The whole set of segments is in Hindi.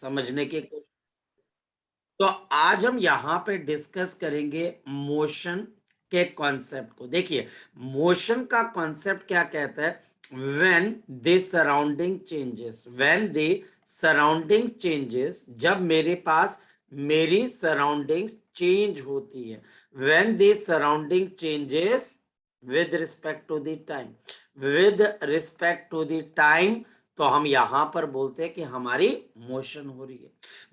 समझने की कोशिश। तो आज हम यहाँ पे डिस्कस करेंगे मोशन के कॉन्सेप्ट को। देखिए, मोशन का कॉन्सेप्ट क्या कहता है? When the surrounding changes, when the surrounding changes, जब मेरे पास मेरी सराउंडिंग्स चेंज होती है। When the surrounding changes with respect to the time, with respect to the time, तो हम यहां पर बोलते हैं कि हमारी मोशन हो रही है।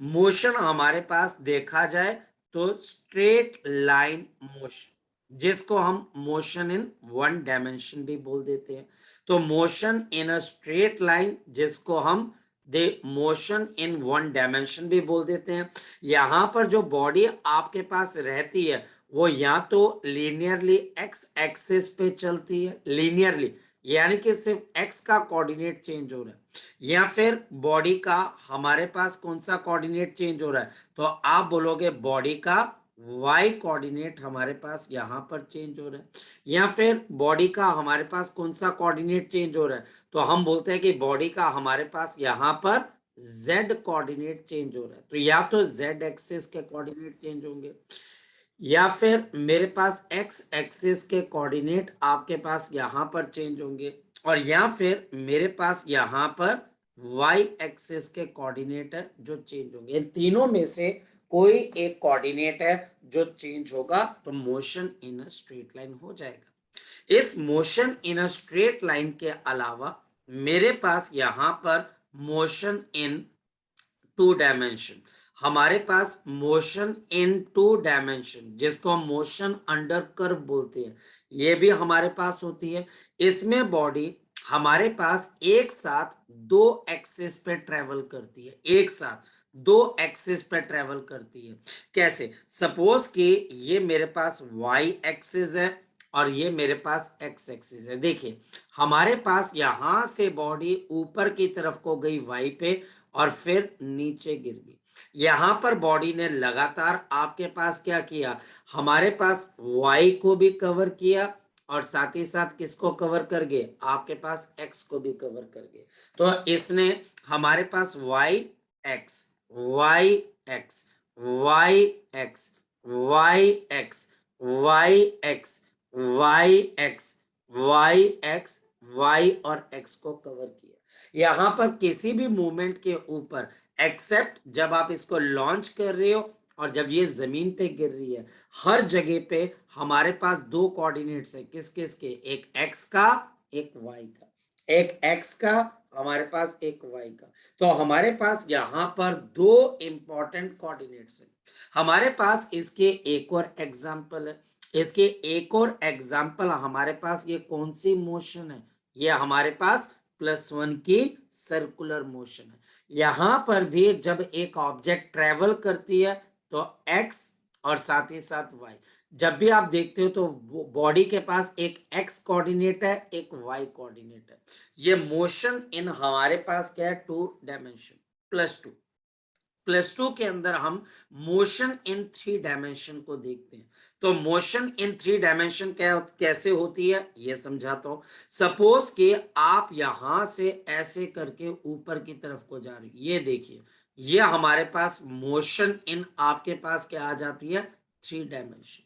मोशन हमारे पास देखा जाए तो स्ट्रेट लाइन मोशन, जिसको हम मोशन इन वन डायमेंशन भी बोल देते हैं। तो motion in a straight line, जिसको हम दे मोशन इन वन डायमेंशन भी बोल देते हैं। यहां पर जो बॉडी आपके पास रहती है वो या तो लीनियरली एक्स एक्सिस पे चलती है, लीनियरली यानी कि सिर्फ एक्स का कोऑर्डिनेट चेंज हो रहा है, या फिर बॉडी का हमारे पास कौन सा कोऑर्डिनेट चेंज हो रहा है, तो आप बोलोगे बॉडी का वाई कोऑर्डिनेट हमारे पास यहां पर चेंज हो रहा है, या फिर बॉडी का हमारे पास कौन सा कोऑर्डिनेट चेंज हो रहा है, तो हम बोलते हैं कि बॉडी का हमारे पास यहां पर जेड कोऑर्डिनेट चेंज हो रहा है। तो या तो जेड एक्सिस के कोऑर्डिनेट चेंज होंगे, या फिर मेरे पास एक्स एक्सिस के कोऑर्डिनेट आपके पास यहां पर चेंज होंगे, और या फिर मेरे पास यहां पर वाई एक्सिस के कोऑर्डिनेट है जो चेंज होंगे। इन तीनों में से कोई एक कोऑर्डिनेट है जो चेंज होगा, तो motion in a straight line हो जाएगा। इस motion in a straight line के अलावा मेरे पास यहां पर मोशन इन टू डायमेंशन, हमारे पास मोशन इन टू डायमेंशन, जिसको हम मोशन अंडर कर्व बोलते हैं, ये भी हमारे पास होती है। इसमें बॉडी हमारे पास एक साथ दो एक्सिस पे ट्रेवल करती है, एक साथ दो एक्सिस पे ट्रेवल करती है। कैसे? सपोज कि ये मेरे पास वाई एक्सिस है और ये मेरे पास एक्स एक्सिस है। देखिए, हमारे पास यहां से बॉडी ऊपर की तरफ को गई वाई पे और फिर नीचे गिर गई। यहां पर बॉडी ने लगातार आपके पास क्या किया? हमारे पास वाई को भी कवर किया और साथ ही साथ किसको कवर कर गए? आपके पास एक्स को भी कवर कर गए। तो इसने हमारे पास Y X, Y X, Y X, Y X, Y X, Y X, Y X, Y और एक्स को कवर किया। यहां पर किसी भी मूवमेंट के ऊपर, एक्सेप्ट जब आप इसको लॉन्च कर रहे हो और जब ये जमीन पे गिर रही है, हर जगह पे हमारे पास दो कोऑर्डिनेट्स है। किस किस के? एक एक्स का, एक वाई का, एक एक्स का, हमारे पास एक वाई का। तो हमारे पास यहां पर दो इंपॉर्टेंट कोऑर्डिनेट्स है। हमारे पास इसके एक और एग्जाम्पल है। इसके एक और एग्जाम्पल हमारे पास, ये कौन सी मोशन है? ये हमारे पास +1 की सर्कुलर मोशन है। यहां पर भी जब एक ऑब्जेक्ट ट्रेवल करती है तो एक्स और साथ ही साथ वाई, जब भी आप देखते हो तो बॉडी के पास एक एक्स कोऑर्डिनेट है, एक वाई कोऑर्डिनेट है। ये मोशन इन हमारे पास क्या है? To dimension, +2। +2 के अंदर हम मोशन इन थ्री डायमेंशन को देखते हैं। तो मोशन इन थ्री डायमेंशन कैसे होती है ये समझाता हूं। सपोज कि आप यहां से ऐसे करके ऊपर की तरफ को जा रही, ये देखिए, ये हमारे पास मोशन इन आपके पास क्या आ जाती है? Three dimension.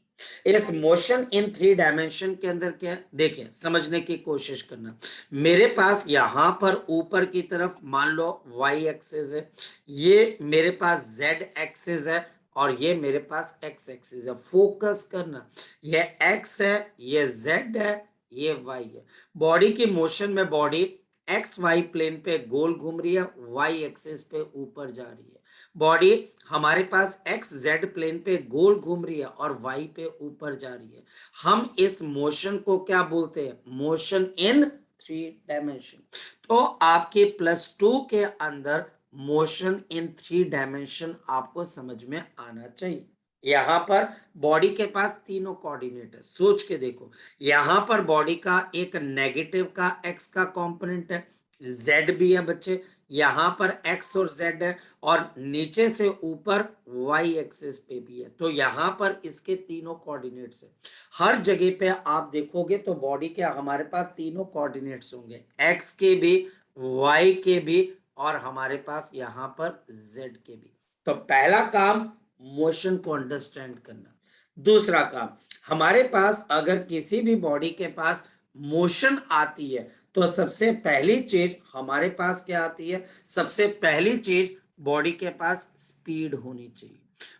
इस मोशन इन थ्री डायमेंशन के अंदर क्या है? देखिए, समझने की कोशिश करना। मेरे पास यहां पर ऊपर की तरफ मान लो वाई एक्सिस है, ये मेरे पास जेड एक्सिस है और ये मेरे पास एक्स एक्सिस है। फोकस करना, ये एक्स है, ये जेड है, ये वाई है। बॉडी की मोशन में बॉडी एक्स वाई प्लेन पे गोल घूम रही है, वाई एक्सिस पे ऊपर जा रही है। बॉडी हमारे पास एक्स जेड प्लेन पे गोल घूम रही है और वाई पे ऊपर जा रही है। हम इस मोशन को क्या बोलते हैं? Motion in three dimension. तो आपके +2 के अंदर मोशन इन थ्री डायमेंशन आपको समझ में आना चाहिए। यहां पर बॉडी के पास तीनों कोऑर्डिनेट है, सोच के देखो। यहां पर बॉडी का एक नेगेटिव का एक्स का कंपोनेंट है, जेड भी है बच्चे, यहां पर एक्स और जेड है, और नीचे से ऊपर वाई एक्सिस पे भी है। तो यहां पर इसके तीनों कोऑर्डिनेट्स है। हर जगह पे आप देखोगे तो बॉडी के हमारे पास तीनों कोऑर्डिनेट्स होंगे, एक्स के भी, वाई के भी, और हमारे पास यहाँ पर z के भी। तो पहला काम मोशन को अंडरस्टैंड करना। दूसरा काम, हमारे पास अगर किसी भी बॉडी के पास मोशन आती है तो सबसे पहली चीज हमारे पास क्या आती है? सबसे पहली चीज बॉडी के पास स्पीड होनी चाहिए,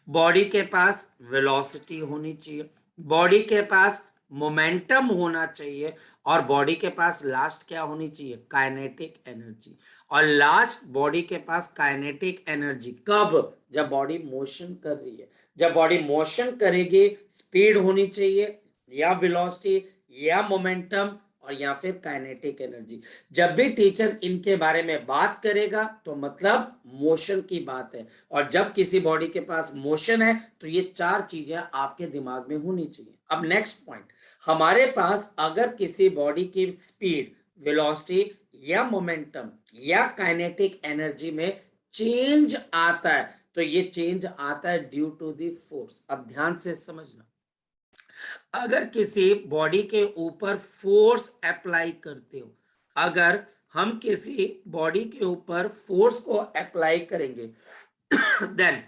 बॉडी के पास वेलोसिटी होनी चाहिए, बॉडी के पास मोमेंटम होना चाहिए, और बॉडी के पास लास्ट क्या होनी चाहिए? Kinetic energy. और लास्ट बॉडी के पास काइनेटिक एनर्जी कब? जब बॉडी मोशन कर रही है। जब बॉडी मोशन करेगी स्पीड होनी चाहिए, या वेलोसिटी, या मोमेंटम, और या फिर काइनेटिक एनर्जी। जब भी टीचर इनके बारे में बात करेगा तो मतलब मोशन की बात है, और जब किसी बॉडी के पास मोशन है तो ये चार चीजें आपके दिमाग में होनी चाहिए। अब नेक्स्ट पॉइंट, हमारे पास अगर किसी बॉडी की स्पीड, वेलोसिटी या मोमेंटम या काइनेटिक एनर्जी में चेंज आता है तो ये चेंज आता है ड्यू टू दी फोर्स। अब ध्यान से समझना, अगर किसी बॉडी के ऊपर फोर्स अप्लाई करते हो, अगर हम किसी बॉडी के ऊपर फोर्स को अप्लाई करेंगे देन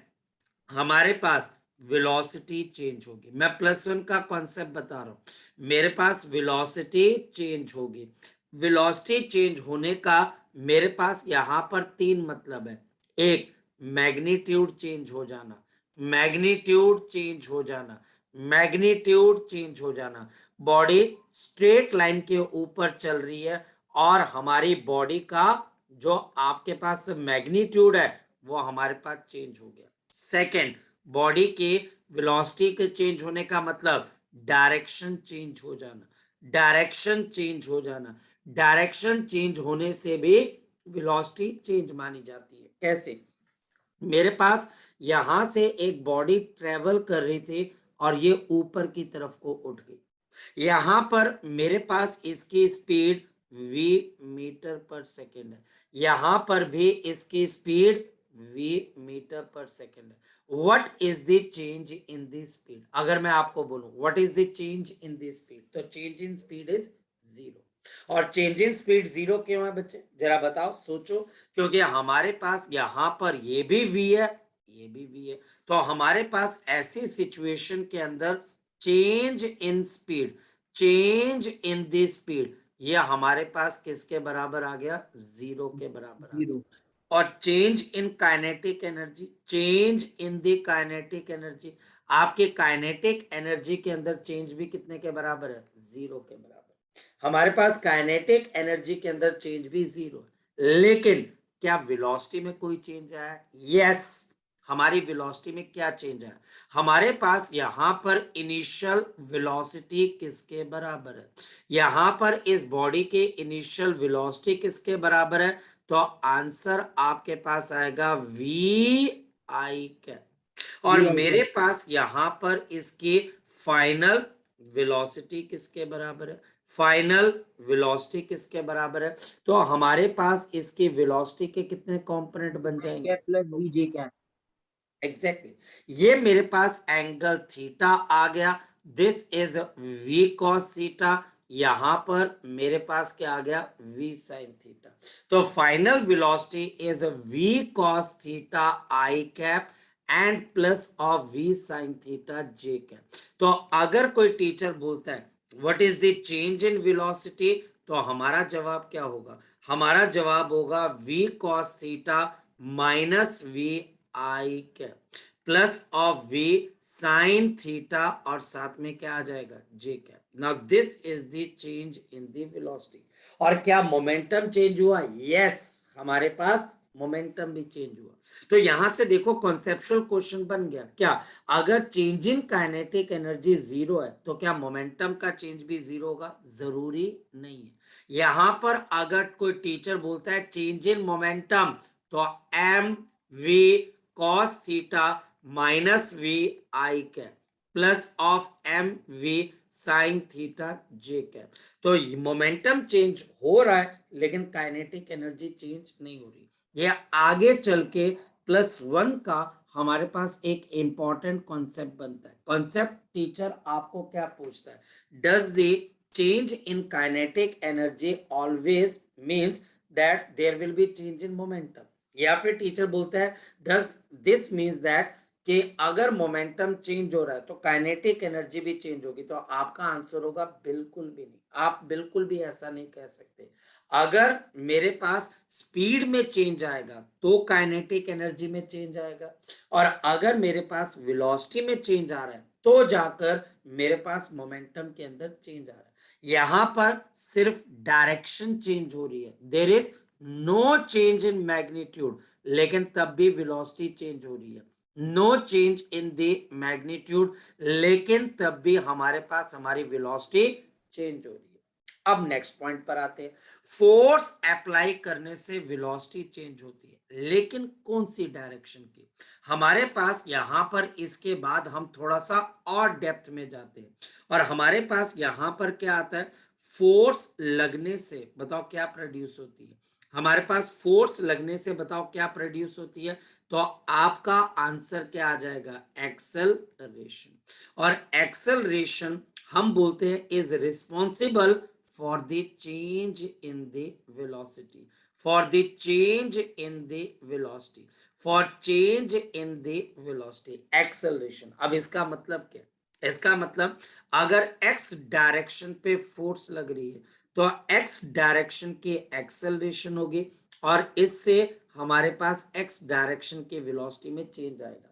हमारे पास वेलोसिटी चेंज होगी। मैं +1 का कॉन्सेप्ट बता रहा हूं, मेरे पास वेलोसिटी चेंज होगी। वेलोसिटी चेंज होने का मेरे पास यहां पर तीन मतलब है। एक, मैग्नीट्यूड चेंज हो जाना, मैग्नीट्यूड चेंज हो जाना, मैग्नीट्यूड चेंज हो जाना। बॉडी स्ट्रेट लाइन के ऊपर चल रही है और हमारी बॉडी का जो आपके पास मैग्नीट्यूड है वो हमारे पास चेंज हो गया। सेकंड, बॉडी के वेलोसिटी के चेंज होने का मतलब डायरेक्शन चेंज हो जाना, डायरेक्शन चेंज हो जाना। डायरेक्शन चेंज होने से भी वेलोसिटी चेंज मानी जाती है। कैसे? मेरे पास यहां से एक बॉडी ट्रेवल कर रही थी और ये ऊपर की तरफ को उठ गई। यहां पर मेरे पास इसकी speed v metre per second है, यहां पर भी इसकी speed v metre per second है। What is the change in the speed? अगर मैं आपको बोलूं what is the change in the speed, तो चेंज इन स्पीड इज 0। और चेंज इन स्पीड 0 क्यों है बच्चे? जरा बताओ, सोचो। क्योंकि हमारे पास यहां पर ये भी v है, ये भी v है, तो हमारे पास ऐसी सिचुएशन के अंदर change in speed, change in the speed, ये हमारे पास किसके बराबर आ गया? 0 के बराबर आ गया। और change in kinetic energy, change in the kinetic energy, आपके काइनेटिक एनर्जी के अंदर चेंज भी कितने के बराबर है? 0 के बराबर। हमारे पास काइनेटिक एनर्जी के अंदर चेंज भी 0 है, लेकिन क्या वेलोसिटी में कोई चेंज आया? यस, हमारी वेलोसिटी में क्या चेंज आया? हमारे पास यहां पर इनिशियल वेलोसिटी किसके बराबर है? यहां पर इस बॉडी के इनिशियल वेलोसिटी किसके बराबर है? तो आंसर आपके पास आएगा वी आई कैप। और मेरे पास यहां पर इसकी फाइनल वेलोसिटी किसके बराबर है? फाइनल वेलोसिटी किसके बराबर है? तो हमारे पास इसकी वेलोसिटी के कितने कंपोनेंट बन जाएंगे? Plus V J cap. Exactly, ये मेरे पास एंगल थीटा आ गया। This is v cos theta, यहां पर मेरे पास क्या आ गया? v sin theta. तो final velocity is v cos theta I cap and plus of v sin theta j cap. तो अगर कोई टीचर बोलता है what is the change in velocity, तो हमारा जवाब क्या होगा? हमारा जवाब होगा v cos theta minus v I cap plus of v sine theta, और साथ में क्या आ जाएगा? j cap. Now this is the change in the velocity. और क्या मोमेंटम चेंज हुआ? यस, हमारे पास मोमेंटम भी चेंज हुआ। तो यहां से देखो कॉन्सेप्चुअल क्वेश्चन बन गया। क्या अगर चेंज इन काइनेटिक एनर्जी 0 है तो क्या मोमेंटम का चेंज भी 0 होगा? जरूरी नहीं है। यहां पर अगर कोई टीचर बोलता है चेंज इन मोमेंटम, तो M V cos theta minus V I cap plus of M V sine theta J cap. तो मोमेंटम चेंज हो रहा है लेकिन काइनेटिक एनर्जी चेंज नहीं हो रही। ये आगे चल के +1 का हमारे पास एक इंपॉर्टेंट कॉन्सेप्ट बनता है। कॉन्सेप्ट टीचर आपको क्या पूछता है? Does the change in kinetic energy always means that there will be change in momentum, या फिर टीचर बोलता है डज दिस मीन्स दैट कि अगर मोमेंटम चेंज हो रहा है तो काइनेटिक एनर्जी भी चेंज होगी, तो आपका आंसर होगा बिल्कुल भी नहीं। आप बिल्कुल भी ऐसा नहीं कह सकते। अगर मेरे पास स्पीड में चेंज आएगा तो काइनेटिक एनर्जी में चेंज आएगा, और अगर मेरे पास वेलोसिटी में चेंज आ रहा है तो जाकर मेरे पास मोमेंटम के अंदर चेंज आ रहा है। यहां पर सिर्फ डायरेक्शन चेंज हो रही है, there is no change in magnitude, लेकिन तब भी वेलोसिटी चेंज हो रही है। No change in the magnitude, लेकिन तब भी हमारे पास हमारी वेलोसिटी चेंज हो रही है। अब नेक्स्ट पॉइंट पर आते हैं। फोर्स अप्लाई करने से वेलोसिटी चेंज होती है, लेकिन कौन सी डायरेक्शन की? हमारे पास यहां पर इसके बाद हम थोड़ा सा और डेप्थ में जाते हैं, और हमारे पास यहां पर क्या आता है? फोर्स लगने से बताओ क्या प्रोड्यूस होती है? हमारे पास फोर्स लगने से बताओ क्या प्रोड्यूस होती है? तो आपका आंसर क्या आ जाएगा? एक्सेलरेशन। और एक्सेलरेशन हम बोलते हैं is responsible for the change in the velocity, for the change in the velocity, for change in the velocity, acceleration. अब इसका मतलब क्या? इसका मतलब अगर एक्स डायरेक्शन पे फोर्स लग रही है तो एक्स डायरेक्शन की एक्सेलरेशन होगी, और इससे हमारे पास एक्स डायरेक्शन की वेलोसिटी में चेंज आएगा।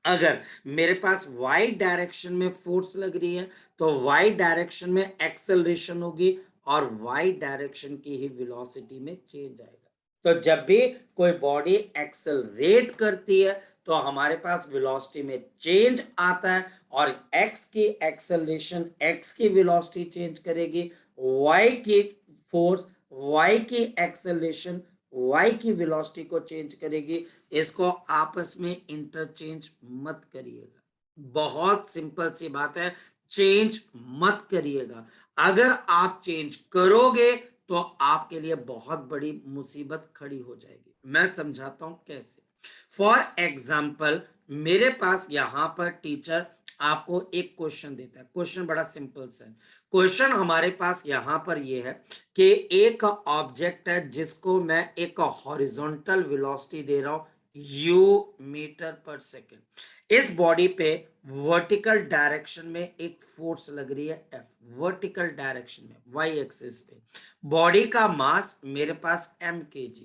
अगर मेरे पास y डायरेक्शन में फोर्स लग रही है तो y डायरेक्शन में एक्सेलरेशन होगी, और y डायरेक्शन की ही वेलोसिटी में चेंज आएगा। तो जब भी कोई बॉडी एक्सेलरेट करती है तो हमारे पास वेलोसिटी में चेंज आता है, और x की एक्सेलरेशन x की वेलोसिटी चेंज करेगी, y की फोर्स y की एक्सेलरेशन y की वेलोसिटी को चेंज करेगी। इसको आपस में इंटरचेंज मत करिएगा। बहुत सिंपल सी बात है, चेंज मत करिएगा। अगर आप चेंज करोगे तो आपके लिए बहुत बड़ी मुसीबत खड़ी हो जाएगी। मैं समझाता हूं कैसे। फॉर एग्जाम्पल, मेरे पास यहां पर टीचर आपको एक क्वेश्चन देता है। क्वेश्चन बड़ा सिंपल सा है। क्वेश्चन हमारे पास यहां पर ये है कि एक ऑब्जेक्ट है जिसको मैं एक हॉरिजॉन्टल वेलोसिटी दे रहा हूं u मीटर पर सेकेंड। इस बॉडी पे वर्टिकल डायरेक्शन में एक फोर्स लग रही है F, वर्टिकल डायरेक्शन में y एक्सिस पे। बॉडी का मास मेरे पास m kg,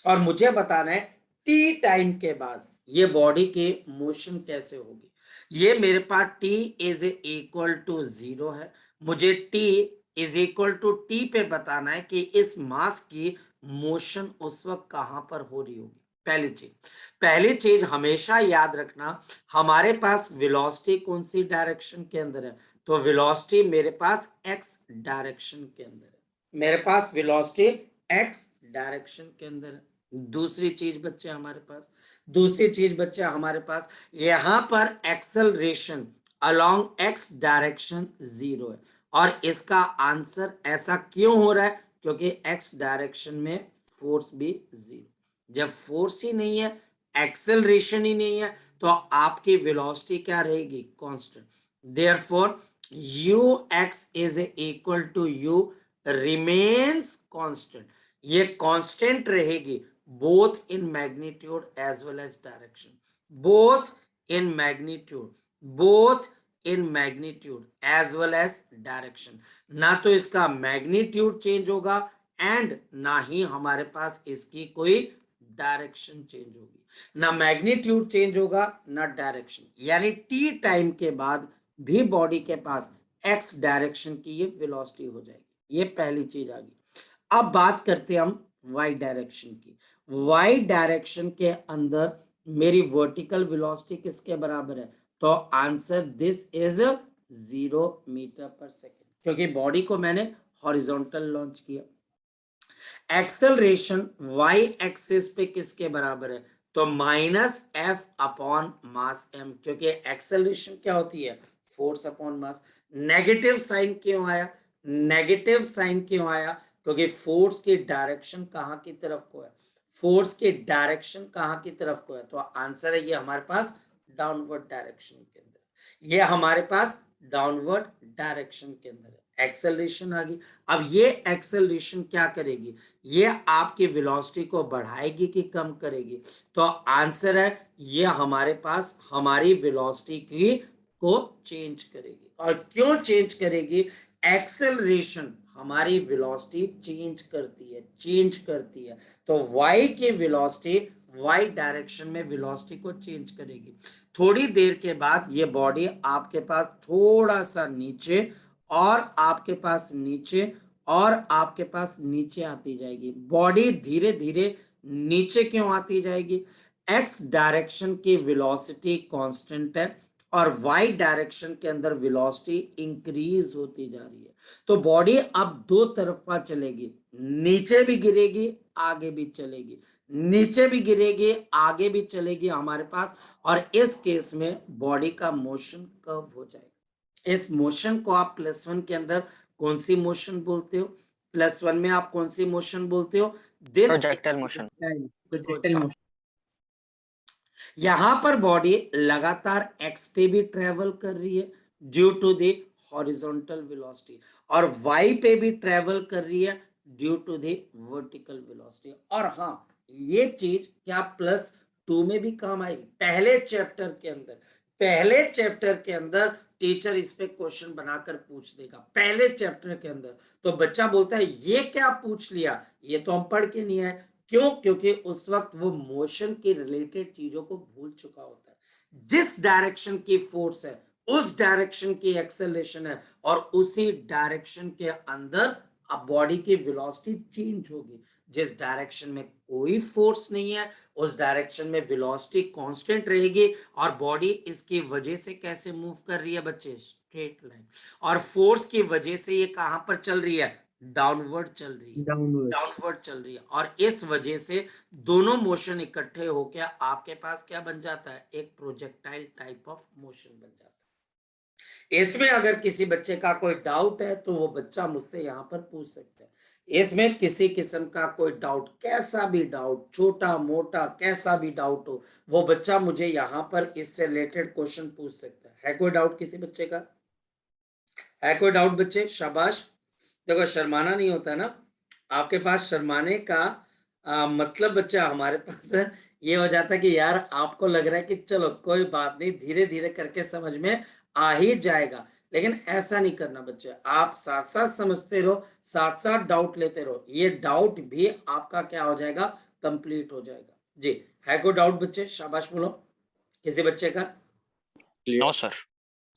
और मुझे बताना है t टाइम के बाद ये बॉडी की मोशन कैसे होगी। ये मेरे पास t इज इक्वल टू 0 है। मुझे t is equal to T पे बताना है कि इस मास की मोशन उस वक्त कहां पर हो रही होगी। पहली चीज हमेशा याद रखना, हमारे पास वेलोसिटी कौन सी डायरेक्शन के अंदर है? तो वेलोसिटी मेरे पास एक्स डायरेक्शन के अंदर है। मेरे पास वेलोसिटी एक्स डायरेक्शन के अंदर है। दूसरी चीज बच्चे हमारे पास यहां पर एक्सेलरेशन अलोंग एक्स डायरेक्शन 0 है, और इसका आंसर ऐसा क्यों हो रहा है? क्योंकि एक्स डायरेक्शन में फोर्स भी 0। जब फोर्स ही नहीं है, एक्सेलरेशन ही नहीं है, तो आपकी वेलोसिटी क्या रहेगी? Constant. Therefore U X is equal to U remains constant. ये कांस्टेंट रहेगी both in magnitude as well as direction, both in magnitude, both in magnitude as well as direction. ना तो इसका मैग्नीट्यूड चेंज होगा एंड ना ही हमारे पास इसकी कोई डायरेक्शन चेंज होगी। ना मैग्नीट्यूड चेंज होगा ना डायरेक्शन, यानी टी टाइम के बाद भी बॉडी के पास एक्स डायरेक्शन की ये वेलोसिटी हो जाएगी। ये पहली चीज आ गई। अब बात करते हैं हम वाई डायरेक्शन की। वाई डायरेक्शन के अंदर मेरी वर्टिकल वेलोसिटी किसके बराबर है? तो answer this is 0 metre per second, क्योंकि बॉडी को मैंने हॉरिजॉन्टल लॉन्च किया। एक्सेलरेशन y एक्सिस पे किसके बराबर है? तो minus F upon mass m, क्योंकि एक्सेलरेशन क्या होती है? Force upon mass. Negative sign क्यों आया? नेगेटिव साइन क्यों आया? क्योंकि फोर्स की डायरेक्शन कहां की तरफ को है? फोर्स की डायरेक्शन कहां की तरफ को है? तो आंसर है ये हमारे पास डाउनवर्ड डायरेक्शन के अंदर। ये हमारे पास डाउनवर्ड डायरेक्शन के अंदर है। एक्सेलरेशन आ गई। अब ये एक्सेलरेशन क्या करेगी, ये आपकी वेलोसिटी को बढ़ाएगी कि कम करेगी? तो आंसर है ये हमारे पास हमारी वेलोसिटी की को चेंज करेगी। और क्यों चेंज करेगी? एक्सेलरेशन हमारी वेलोसिटी चेंज करती है। तो y की वेलोसिटी y डायरेक्शन में वेलोसिटी को चेंज करेगी। थोड़ी देर के बाद ये बॉडी आपके पास थोड़ा सा नीचे और आपके पास नीचे और आपके पास नीचे आती जाएगी। बॉडी धीरे धीरे नीचे क्यों आती जाएगी? एक्स डायरेक्शन की वेलोसिटी कांस्टेंट है और वाई डायरेक्शन के अंदर वेलोसिटी इंक्रीज होती जा रही है। तो बॉडी अब दो तरफा चलेगी, नीचे भी गिरेगी, आगे भी चलेगी, नीचे भी गिरेगी, आगे भी चलेगी हमारे पास। और इस केस में बॉडी का मोशन कर्व हो जाएगा। इस मोशन को आप +1 के अंदर कौन सी मोशन बोलते हो? +1 में आप कौन सी मोशन बोलते हो? This projectile motion. Projectile motion. यहां पर बॉडी लगातार एक्स पे भी ट्रेवल कर रही है due to the horizontal velocity, और वाई पे भी ट्रेवल कर रही है due to the vertical velocity. और हाँ, ये चीज क्या +2 में भी काम आएगी? पहले चैप्टर के अंदर टीचर इस पे क्वेश्चन बनाकर पूछ देगा, पहले चैप्टर के अंदर। तो बच्चा बोलता है ये क्या पूछ लिया, ये तो हम पढ़ के नहीं आए। क्यों? क्योंकि उस वक्त वो मोशन के रिलेटेड चीजों को भूल चुका होता है। जिस डायरेक्शन की फोर्स है उस डायरेक्शन की एक्सेलरेशन है, और उसी डायरेक्शन के अंदर अब बॉडी की वेलोसिटी चेंज होगी। जिस डायरेक्शन में कोई फोर्स नहीं है उस डायरेक्शन में वेलोसिटी कांस्टेंट रहेगी, और बॉडी इसकी वजह से कैसे मूव कर रही है बच्चे? Straight line. और फोर्स की वजह से ये कहां पर चल रही है? डाउनवर्ड चल रही है, डाउनवर्ड चल रही है। और इस वजह से दोनों मोशन इकट्ठे होकर आपके पास क्या बन जाता है? एक प्रोजेक्टाइल टाइप ऑफ मोशन बन जाता है। इसमें अगर किसी बच्चे का कोई डाउट है तो वो बच्चा मुझसे यहाँ पर पूछ सकता है। इसमें किसी किस्म का कोई डाउट, कैसा भी डाउट, छोटा मोटा कैसा भी डाउट हो, वो बच्चा मुझे यहाँ पर इससे रिलेटेड क्वेश्चन पूछ सकता है। कोई डाउट किसी बच्चे का? है कोई डाउट बच्चे? शाबाश। देखो, शर्माना नहीं होता ना, आपके पास शर्माने का मतलब बच्चा हमारे पास ये हो जाता है कि यार आपको लग रहा है कि चलो कोई बात नहीं, धीरे धीरे करके समझ में आ ही जाएगा। लेकिन ऐसा नहीं करना बच्चे, आप साथ साथ समझते रहो, साथ साथ डाउट लेते रहो, ये डाउट भी आपका क्या हो जाएगा? कंप्लीट हो जाएगा। जी, है कोई डाउट बच्चे? शाबाश बोलो किसी बच्चे का। No sir.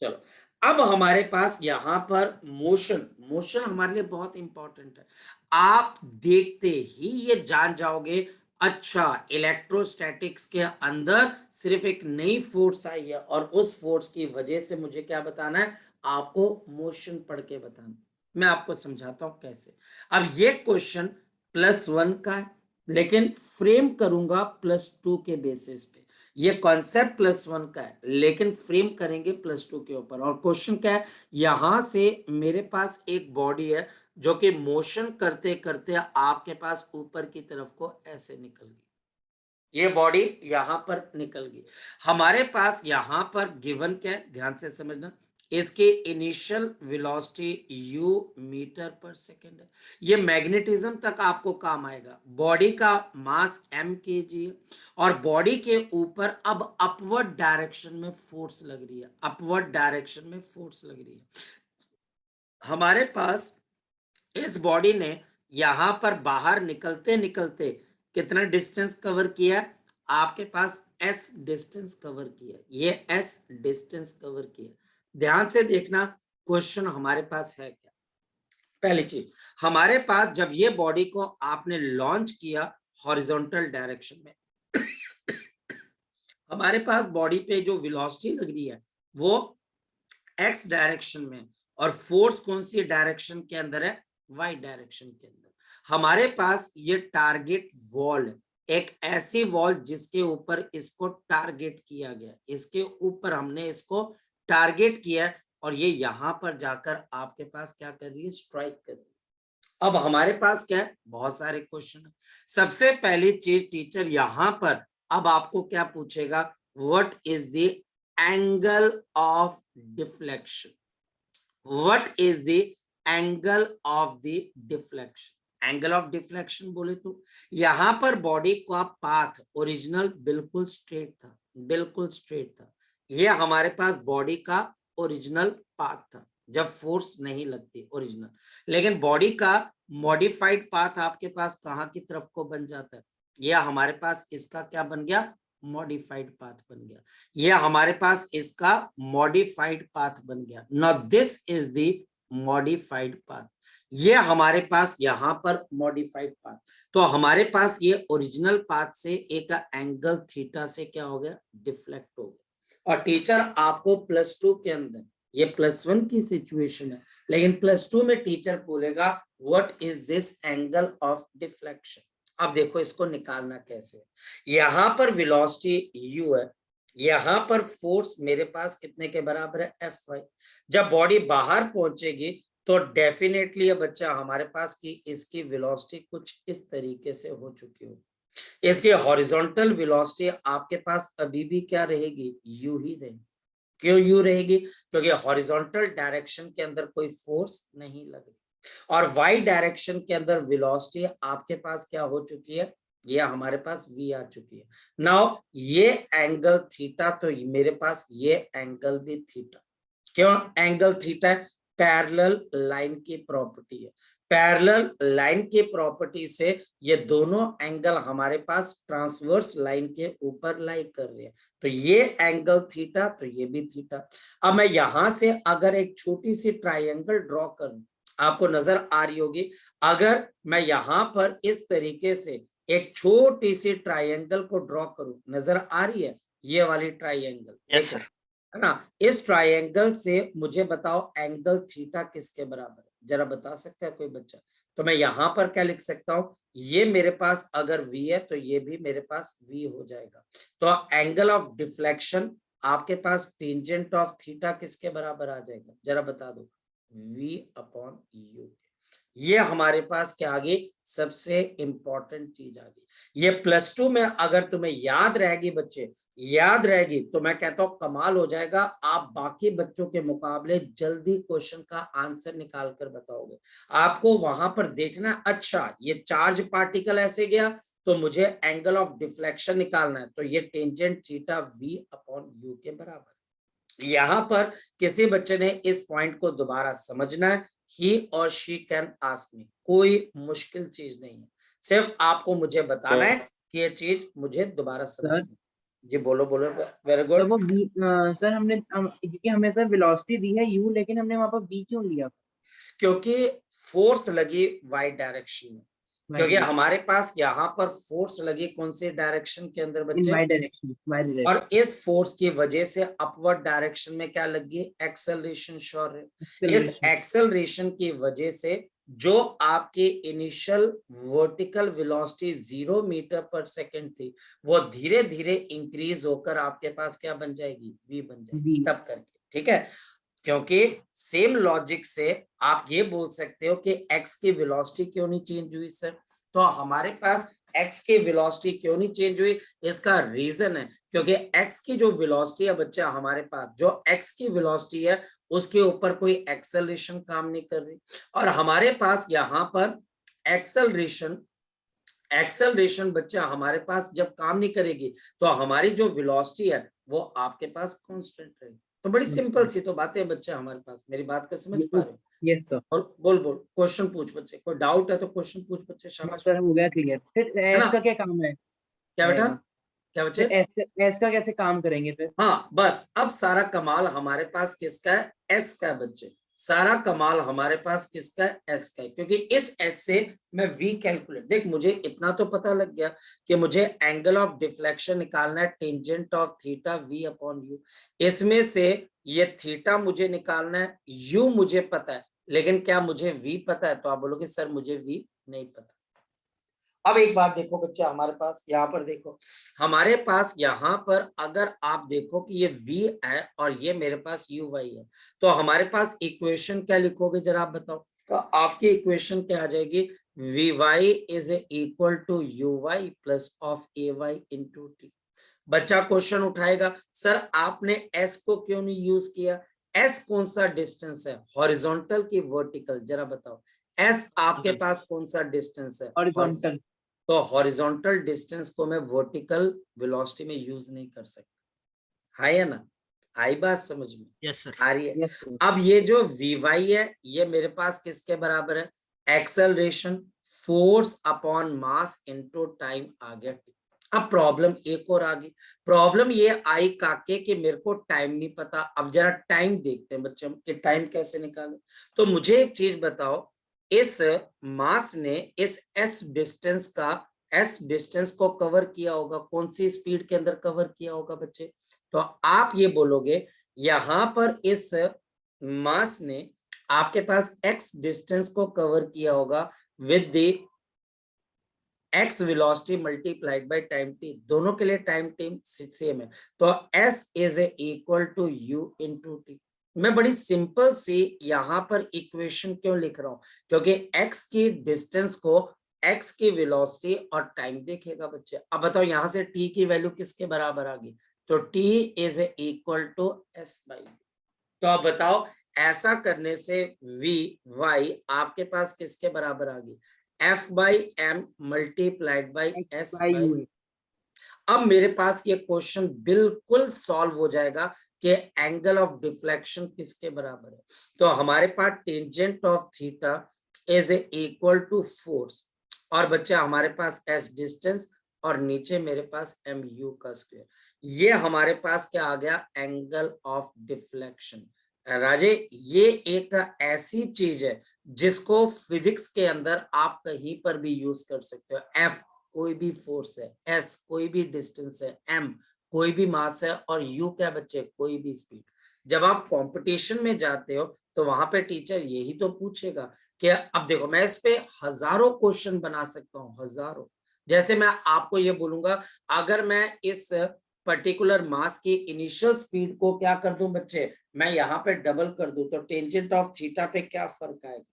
चलो, अब हमारे पास यहां पर मोशन हमारे लिए बहुत इंपॉर्टेंट है। आप देखते ही ये जान जाओगे, अच्छा इलेक्ट्रोस्टैटिक्स के अंदर सिर्फ एक नई फोर्स आई है और उस फोर्स की वजह से मुझे क्या बताना है? आपको मोशन पढ़ के बताना। मैं आपको समझाता हूं कैसे। अब ये क्वेश्चन +1 का है, लेकिन फ्रेम करूंगा +2 के बेसिस पे। ये कॉन्सेप्ट +1 का है, लेकिन फ्रेम करेंगे +2 के ऊपर। और क्वेश्चन क्या है? यहां से मेरे पास एक बॉडी है जो कि मोशन करते करते आपके पास ऊपर की तरफ को ऐसे निकल गई। ये बॉडी यहां पर निकल गई। हमारे पास यहां पर गिवन क्या है? ध्यान से समझना। इसकी इनिशियल वेलोसिटी u मीटर/सेकंड है। ये मैग्नेटिज्म तक आपको काम आएगा। बॉडी का मास m kg है और बॉडी के ऊपर अब अपवर्ड डायरेक्शन में फोर्स लग रही है, अपवर्ड डायरेक्शन में फोर्स लग रही है। हमारे पास इस बॉडी ने यहां पर बाहर निकलते निकलते कितना डिस्टेंस कवर किया? आपके पास s डिस्टेंस कवर किया, ये s डिस्टेंस कवर किया। ध्यान से देखना, क्वेश्चन हमारे पास है क्या? पहली चीज, हमारे पास जब ये बॉडी को आपने लॉन्च किया हॉरिजॉन्टल डायरेक्शन में, हमारे पास बॉडी पे जो वेलोसिटी लग रही है वो एक्स डायरेक्शन में, और फोर्स कौन सी डायरेक्शन के अंदर है? वाई डायरेक्शन के अंदर। हमारे पास ये टारगेट वॉल है, एक ऐसी वॉल जिसके ऊपर इसको टारगेट किया गया, इसके ऊपर हमने इसको टारगेट किया, और ये यहां पर जाकर आपके पास क्या कर रही है? स्ट्राइक कर रही है। अब हमारे पास क्या है? बहुत सारे क्वेश्चन है। सबसे पहली चीज टीचर यहां पर अब आपको क्या पूछेगा? What is the angle of deflection? What is the angle of the deflection. Angle of deflection बोले तो यहां पर बॉडी का पाथ ओरिजिनल बिल्कुल स्ट्रेट था, बिल्कुल स्ट्रेट था। ये हमारे पास बॉडी का ओरिजिनल पाथ था जब फोर्स नहीं लगती ओरिजिनल। लेकिन बॉडी का मॉडिफाइड पाथ आपके पास कहाँ की तरफ को बन जाता है? यह हमारे पास इसका क्या बन गया? मॉडिफाइड पाथ बन गया। यह हमारे पास इसका मॉडिफाइड पाथ बन गया। Now this is the modified path. ये हमारे पास यहां पर मॉडिफाइड पाथ। तो हमारे पास ये ओरिजिनल पाथ से एक एंगल थीटा से क्या हो गया? डिफ्लेक्ट हो गया। और टीचर आपको +2 के अंदर, ये +1 की सिचुएशन है, लेकिन +2 में टीचर बोलेगा what is this angle of deflection. अब देखो इसको निकालना कैसे। यहां पर वेलोसिटी u है, यहां पर फोर्स मेरे पास कितने के बराबर है? Fy। जब बॉडी बाहर पहुंचेगी तो डेफिनेटली ये बच्चा हमारे पास की इसकी वेलोसिटी कुछ इस तरीके से हो चुकी होगी। इसकी हॉरिजॉन्टल वेलोसिटी आपके पास अभी भी क्या रहेगी? u ही रहेगी। क्यों u रहेगी? क्योंकि हॉरिजॉन्टल डायरेक्शन के अंदर कोई फोर्स नहीं लग रही, और वाई डायरेक्शन के अंदर वेलोसिटी आपके पास क्या हो चुकी है? ये हमारे पास v आ चुकी है। नाउ ये एंगल थीटा, तो मेरे पास ये एंगल भी थीटा। क्यों एंगल थीटा है? पैरेलल लाइन की प्रॉपर्टी है। पैरेलल लाइन की प्रॉपर्टी से ये दोनों एंगल हमारे पास ट्रांसवर्स लाइन के ऊपर लाई कर रहे हैं, तो ये एंगल थीटा, तो ये भी थीटा। अब मैं यहां से अगर एक छोटी सी ट्राइंगल ड्रॉ करूं, आपको नजर आ रही होगी। अगर मैं यहां पर इस तरीके से एक छोटी सी ट्राइंगल को ड्रॉ करूं, नजर आ रही है ये वाली ट्राइंगल? Yes sir. है ना? इस ट्राइंगल से मुझे बताओ एंगल थीटा किसके बराबर है? जरा बता सकता है कोई बच्चा? तो मैं यहां पर क्या लिख सकता हूं? ये मेरे पास अगर v है तो ये भी मेरे पास v हो जाएगा। तो एंगल ऑफ डिफ्लेक्शन आपके पास टेंजेंट ऑफ थीटा किसके बराबर आ जाएगा? जरा बता दो। v/u। ये हमारे पास क्या आ गई? सबसे इंपॉर्टेंट चीज आ गई। ये +2 में अगर तुम्हें याद रहेगी बच्चे, याद रहेगी, तो मैं कहता हूं कमाल हो जाएगा। आप बाकी बच्चों के मुकाबले जल्दी क्वेश्चन का आंसर निकाल कर बताओगे। आपको वहां पर देखना, अच्छा ये चार्ज पार्टिकल ऐसे गया तो मुझे एंगल ऑफ डिफ्लेक्शन निकालना है, तो ये टेंजेंट थीटा v/u के बराबर। यहां पर किसी बच्चे ने इस पॉइंट को दोबारा समझना है। ही और शी कैन आस्क मी, कोई मुश्किल चीज नहीं है, सिर्फ आपको मुझे बताना है कि ये चीज मुझे दोबारा सर समझनी। जी बोलो बोलो, वेरी सर गुड। वो बी सर क्योंकि हमें सर वेलोसिटी दी है यू, लेकिन हमने वहां पर बी क्यों लिया? क्योंकि फोर्स लगी वाई डायरेक्शन में, क्योंकि वाई हमारे पास यहाँ पर फोर्स लगी कौन से डायरेक्शन के अंदर इन बच्चे? Y direction, y direction. और इस फोर्स की वजह से अपवर्ड डायरेक्शन में क्या लगी? एक्सेलरेशन। श्योर है? इस एक्सेलरेशन। एक्सेलरेशन की वजह से जो आपकी initial vertical velocity 0 metre per second थी, वो धीरे धीरे इंक्रीज होकर आपके पास क्या बन जाएगी? v बन जाएगी, तब करके। ठीक है? क्योंकि सेम लॉजिक से आप ये बोल सकते हो कि x की वेलोसिटी क्यों नहीं चेंज हुई सर? तो हमारे पास x की वेलोसिटी क्यों नहीं चेंज हुई? इसका रीजन है क्योंकि x की जो वेलोसिटी है बच्चा, हमारे पास जो x की वेलोसिटी है उसके ऊपर कोई एक्सेलरेशन काम नहीं कर रही, और हमारे पास यहाँ पर एक्सेलरेशन एक्सेलरेशन बच्चा हमारे पास जब काम नहीं करेगी तो हमारी जो वेलोसिटी है वो आपके पास कांस्टेंट रहेगी। तो बड़ी सिंपल सी तो बातें हैं बच्चा हमारे पास। मेरी बात को समझ पा रहे हो? Yes sir. और बोल बोल, क्वेश्चन पूछ बच्चे, कोई डाउट है तो क्वेश्चन पूछ बच्चे, हाँ शाबाश। सर, हो गया क्लियर। फिर है एस ना? का क्या काम है? क्या बेटा? रहेगा क्या फिर बच्चे? एस का कैसे काम करेंगे फिर? हाँ बस अब सारा कमाल हमारे पास किसका है? एस का है बच्चे। सारा कमाल हमारे पास किसका है? एस का है, क्योंकि इस एस से मैं वी कैलकुलेट, देख मुझे इतना तो पता लग गया कि मुझे एंगल ऑफ डिफ्लेक्शन निकालना है टेंजेंट ऑफ थीटा v/u। इसमें से ये थीटा मुझे निकालना है, u मुझे पता है, लेकिन क्या मुझे v पता है? तो आप बोलोगे सर मुझे v नहीं पता। अब एक बात देखो बच्चे, हमारे पास यहाँ पर देखो, हमारे पास यहाँ पर अगर आप देखो कि ये v है और ये मेरे पास uy है, तो हमारे पास इक्वेशन क्या लिखोगे जरा आप बताओ? तो आपकी इक्वेशन क्या आ जाएगी? vy is equal to uy plus of ay into t. बच्चा क्वेश्चन उठाएगा, सर आपने s को क्यों नहीं यूज किया? एस कौन सा डिस्टेंस है, हॉरिजॉन्टल की वर्टिकल, जरा बताओ। एस आपके पास कौन सा डिस्टेंस है, हॉरिजॉन्टल। तो हॉरिजॉन्टल डिस्टेंस को मैं वर्टिकल वेलोसिटी में यूज नहीं कर सकता, है ना? आई बात समझ में? Yes sir. आ रही है? Yes sir. अब ये जो Vy है ये मेरे पास किसके बराबर है, acceleration force upon mass into time आ गया। अब प्रॉब्लम एक और आ गई, प्रॉब्लम ये आई काके कि मेरे को टाइम नहीं पता। अब जरा टाइम देखते हैं बच्चे कि टाइम कैसे निकालें। तो मुझे एक चीज बताओ, इस मास ने इस एस डिस्टेंस को कवर किया होगा, कौन सी स्पीड के अंदर कवर किया होगा बच्चे? तो आप ये बोलोगे यहां पर इस मास ने आपके पास एक्स डिस्टेंस को कवर किया होगा with the x velocity multiplied by time t, दोनों के लिए टाइम टी सेम है। तो s is equal to u into t. मैं बड़ी सिंपल सी यहां पर इक्वेशन क्यों लिख रहा हूं, क्योंकि एक्स की डिस्टेंस को एक्स की वेलोसिटी और टाइम देखेगा बच्चे। अब बताओ यहां से टी की वैल्यू किसके बराबर आ गई, तो t is equal to s by. तो अब बताओ ऐसा करने से वी वाई आपके पास किसके बराबर आ गई, f by m multiplied by s by. अब मेरे पास ये क्वेश्चन बिल्कुल सॉल्व हो जाएगा कि एंगल ऑफ डिफ्लेक्शन किसके बराबर है। तो हमारे पास tangent of theta is equal to force, और बच्चे हमारे पास एस डिस्टेंस और नीचे मेरे पास एम यू का स्क्वायर। ये हमारे पास क्या आ गया, एंगल ऑफ डिफ्लेक्शन। राजे ये एक ऐसी चीज है जिसको फिजिक्स के अंदर आप कहीं पर भी यूज कर सकते हो। एफ कोई भी फोर्स है, एस कोई भी डिस्टेंस है, एम कोई भी मास है, और यू क्या बच्चे, कोई भी स्पीड। जब आप कंपटीशन में जाते हो तो वहां पे टीचर यही तो पूछेगा कि अब देखो मैं इस पे हजारों क्वेश्चन बना सकता हूँ, हजारों। जैसे मैं आपको ये बोलूंगा अगर मैं इस पर्टिकुलर मास की इनिशियल स्पीड को क्या कर दूं बच्चे, मैं यहाँ पे डबल कर दूं, तो टेंजेंट ऑफ थीटा पे क्या फर्क आएगा।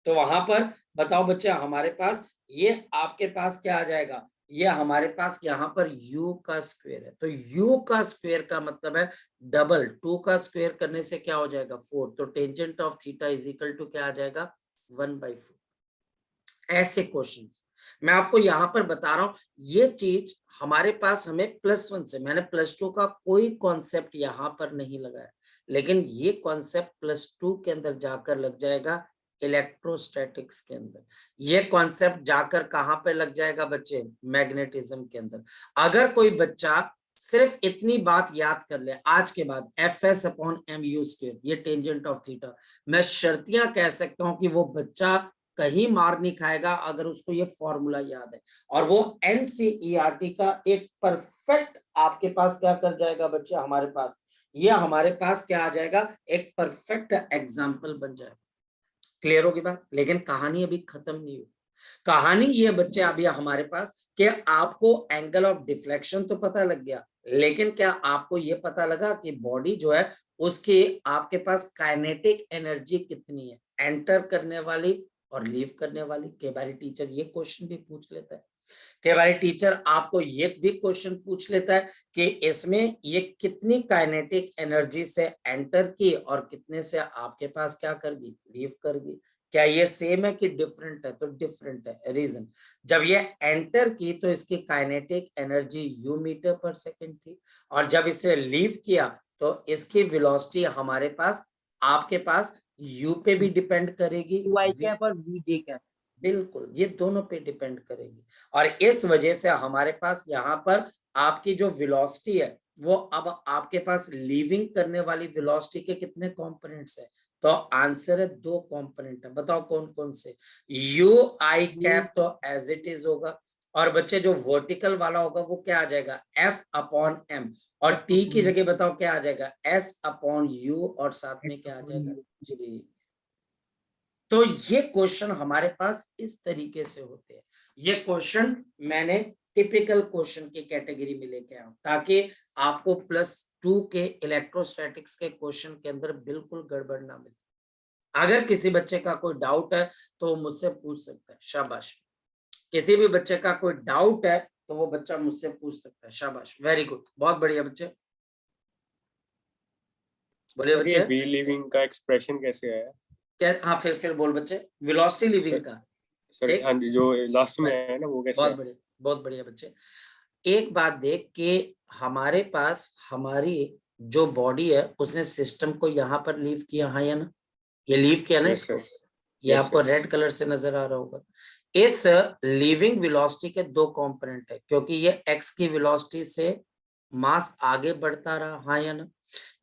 तो वहां पर बताओ बच्चे हमारे पास ये आपके पास क्या आ जाएगा, ये हमारे पास यहाँ पर u का स्क्वायर है। तो u का स्क्वायर का मतलब है डबल, 2 का स्क्वायर करने से क्या हो जाएगा 4, तो tangent of theta is equal to क्या आ जाएगा 1/4। ऐसे क्वेश्चंस मैं आपको यहाँ पर बता रहा हूं। ये चीज हमारे पास हमें +1 से, मैंने +2 का कोई कॉन्सेप्ट यहाँ पर नहीं लगाया, लेकिन ये कॉन्सेप्ट +2 के अंदर जाकर लग जाएगा इलेक्ट्रोस्टैटिक्स के अंदर। ये कॉन्सेप्ट जाकर कहां पे लग जाएगा बच्चे, मैग्नेटिज्म के अंदर। अगर कोई बच्चा सिर्फ इतनी बात याद कर ले आज के बाद, Fs upon m u square, ये टेंजेंट ऑफ थीटा, मैं शर्तियां कह सकता हूं कि वो बच्चा कहीं मार नहीं खाएगा अगर उसको ये फॉर्मूला याद है, और वो एनसीईआरटी का एक परफेक्ट आपके पास क्या कर जाएगा बच्चे, हमारे पास ये हमारे पास क्या आ जाएगा, एक परफेक्ट एग्जाम्पल बन जाएगा। क्लियर होगी बात, लेकिन कहानी अभी खत्म नहीं हुई। कहानी ये बच्चे अभी हमारे पास कि आपको एंगल ऑफ डिफ्लेक्शन तो पता लग गया, लेकिन क्या आपको ये पता लगा कि बॉडी जो है उसकी आपके पास काइनेटिक एनर्जी कितनी है, एंटर करने वाली और लीव करने वाली। कई बार टीचर ये क्वेश्चन भी पूछ लेता है, कई बार टीचर आपको ये भी क्वेश्चन पूछ लेता है कि इसमें ये कितनी काइनेटिक एनर्जी से एंटर की और कितने से आपके पास क्या कर गई, लीव कर गई। क्या ये सेम है कि डिफरेंट है, तो डिफरेंट है। रीजन, जब ये एंटर की तो इसकी काइनेटिक एनर्जी यू मीटर पर सेकंड थी, और जब इसे लीव किया तो इसकी वेलोसिटी हमारे पास आपके पास यू पे भी डिपेंड करेगी, y कैप और vj कैप, बिल्कुल ये दोनों पे डिपेंड करेगी। और इस वजह से हमारे पास यहाँ पर आपकी जो वेलोसिटी है वो अब आपके पास लीविंग करने वाली वेलोसिटी के कितने कंपोनेंट्स है, तो आंसर है 2 कंपोनेंट है। बताओ कौन कौन से, यू आई कैप तो एज इट इज होगा, और बच्चे जो वर्टिकल वाला होगा वो क्या आ जाएगा एफ अपॉन एम, और टी की जगह बताओ क्या आ जाएगा एस अपॉन यू, और साथ में क्या आ जाएगा जी। तो ये क्वेश्चन हमारे पास इस तरीके से होते हैं। ये क्वेश्चन मैंने टिपिकल क्वेश्चन की कैटेगरी में लेके आया ताकि आपको +2 के इलेक्ट्रोस्टैटिक्स के क्वेश्चन के अंदर बिल्कुल गड़बड़ ना मिले। अगर किसी बच्चे का कोई डाउट है तो वो मुझसे पूछ सकता है, शाबाश। किसी भी बच्चे का कोई डाउट है तो वो बच्चा मुझसे पूछ सकता है, शाबाश, वेरी गुड, बहुत बढ़िया बच्चे। बोलिए सर ये बच्चे। वी लिविंग का एक्सप्रेशन कैसे आया? क्या? हाँ, फिर बोल बच्चे। वेलोसिटी लिविंग का। सर ठीक, हाँ जी, जो लास्ट में है ना वो कैसे बहुत है? बढ़िया, बहुत बढ़िया बच्चे। एक बात देख कि हमारे पास हमारी जो बॉडी है उसने सिस्टम को यहाँ पर लीव किया, हाँ या ना? ये लीव किया ना यस इसको। सर। ये यस आपको सर। रेड कलर से नजर आ रहा होगा। इस लीविंग वेलोसिटी के दो कंपोनेंट है, क्योंकि ये एक्स की वेलोसिटी से मास आगे बढ़ता रहा, हाँ या ना?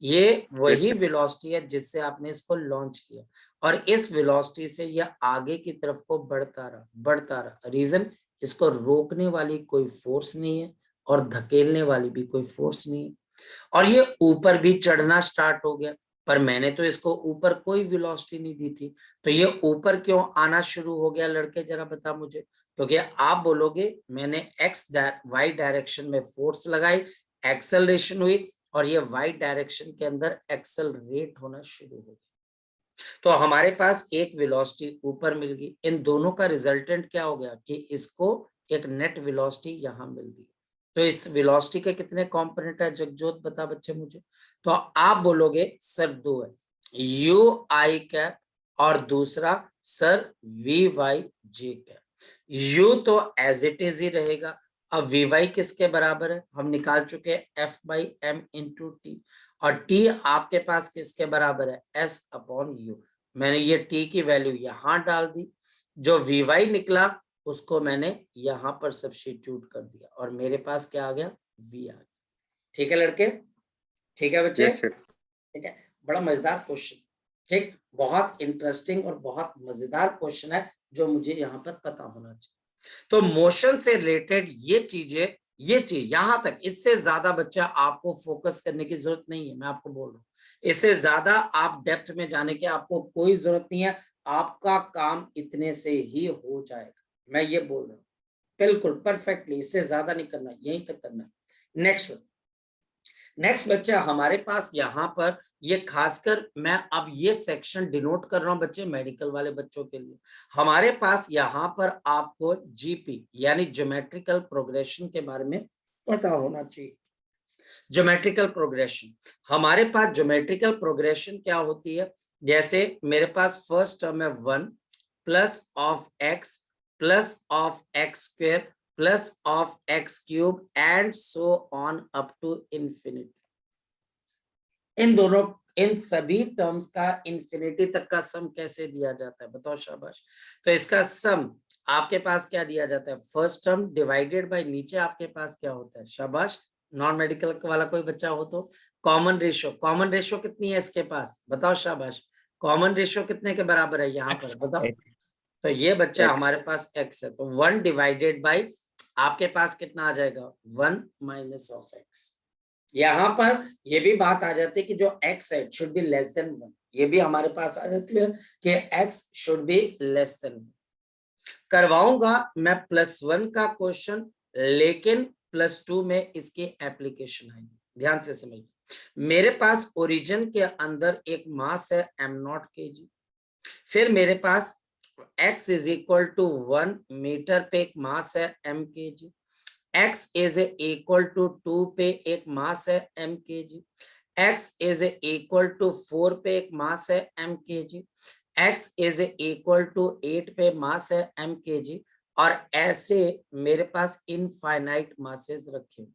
ये यस वही सर। वेलोसिटी है जिससे आपने इसको लॉन्च किया, और इस वेलोसिटी से यह आगे की तरफ को बढ़ता रहा, बढ़ता रहा। रीजन, इसको रोकने वाली कोई फोर्स नहीं है और धकेलने वाली भी कोई फोर्स नहीं है, और ये ऊपर भी चढ़ना स्टार्ट हो गया। पर मैंने तो इसको ऊपर कोई वेलोसिटी नहीं दी थी, तो ये ऊपर क्यों आना शुरू हो गया लड़के, जरा बता मुझे। क्योंकि आप बोलोगे मैंने वाई डायरेक्शन में फोर्स लगाई, एक्सेलरेशन हुई, और ये वाई डायरेक्शन के अंदर एक्सेलरेट होना शुरू हो गया। तो हमारे पास एक वेलोसिटी ऊपर मिल गई, इन दोनों का रिजल्टेंट क्या हो गया कि इसको एक नेट वेलोसिटी यहां मिल गई। तो इस वेलोसिटी के कितने कंपोनेंट है जगजोत, बता बच्चे मुझे। तो आप बोलोगे सर दो है, यू आई कैप और दूसरा sir v y j cap. U तो एज इट इज ही रहेगा। अब वी वाई किसके बराबर है, हम निकाल चुके हैं f by m into t, और टी आपके पास किसके बराबर है, एस अपॉन यू। मैंने ये टी की वैल्यू यहां डाल दी, जो वी वाई निकला उसको मैंने यहां पर सब्स्टिट्यूट कर दिया, और मेरे पास क्या आ गया, वी आ गया। ठीक है लड़के, ठीक है बच्चे। Yes sir. ठीक है, बड़ा मजेदार क्वेश्चन। ठीक, बहुत इंटरेस्टिंग और बहुत मजेदार क्वेश्चन है जो मुझे यहाँ पर पता होना चाहिए। तो मोशन से रिलेटेड ये चीजें, ये चीज यहां तक, इससे ज्यादा बच्चा आपको फोकस करने की जरूरत नहीं है, मैं आपको बोल रहा हूँ। इससे ज्यादा आप डेप्थ में जाने की आपको कोई जरूरत नहीं है, आपका काम इतने से ही हो जाएगा, मैं ये बोल रहा हूँ। बिल्कुल परफेक्टली, इससे ज्यादा नहीं करना, यहीं तक करना है। नेक्स्ट बच्चा हमारे पास यहाँ पर, ये खासकर मैं अब ये सेक्शन डिनोट कर रहा हूं बच्चे मेडिकल वाले बच्चों के लिए। हमारे पास यहाँ पर आपको जीपी यानी ज्योमेट्रिकल प्रोग्रेशन के बारे में पता होना चाहिए। ज्योमेट्रिकल प्रोग्रेशन, हमारे पास ज्योमेट्रिकल प्रोग्रेशन क्या होती है, जैसे मेरे पास फर्स्ट टर्म है 1 plus of X square plus of X cube and so on up to infinity. इन दोनों, इन सभी टर्म्स का इंफिनिटी तक का सम कैसे दिया जाता है, बताओ शाबाश। तो इसका सम आपके पास क्या दिया जाता है, फर्स्ट टर्म डिवाइडेड बाय नीचे आपके पास क्या होता है, शाबाश। नॉन मेडिकल वाला कोई बच्चा हो तो कॉमन रेशियो, कॉमन रेशियो कितनी है इसके पास, बताओ शाबाश। कॉमन रेशियो कितने के बराबर है यहाँ पर, बताओ। तो ये बच्चा हमारे पास x है, तो 1 डिवाइडेड बाई आपके पास कितना आ जाएगा, 1 माइनस ऑफ x। यहाँ पर ये भी बात आ जाती है कि जो x है शुड बी लेस देन 1, ये भी हमारे पास आ जाती है कि x should be less than 1। करवाऊंगा मैं +1 का क्वेश्चन, लेकिन +2 में इसकी एप्लीकेशन आएगी, ध्यान से समझिए। मेरे पास ओरिजिन के अंदर एक मास है m0 kg, फिर मेरे पास x is equal to 1 metre पे एक मास है m kg, x is equal to 2 पे एक मास है m kg, x is equal to 4 पे एक मास है m kg, x is equal to 8 पे मास है m kg, और ऐसे मेरे पास इनफाइनाइट मासेस रखे।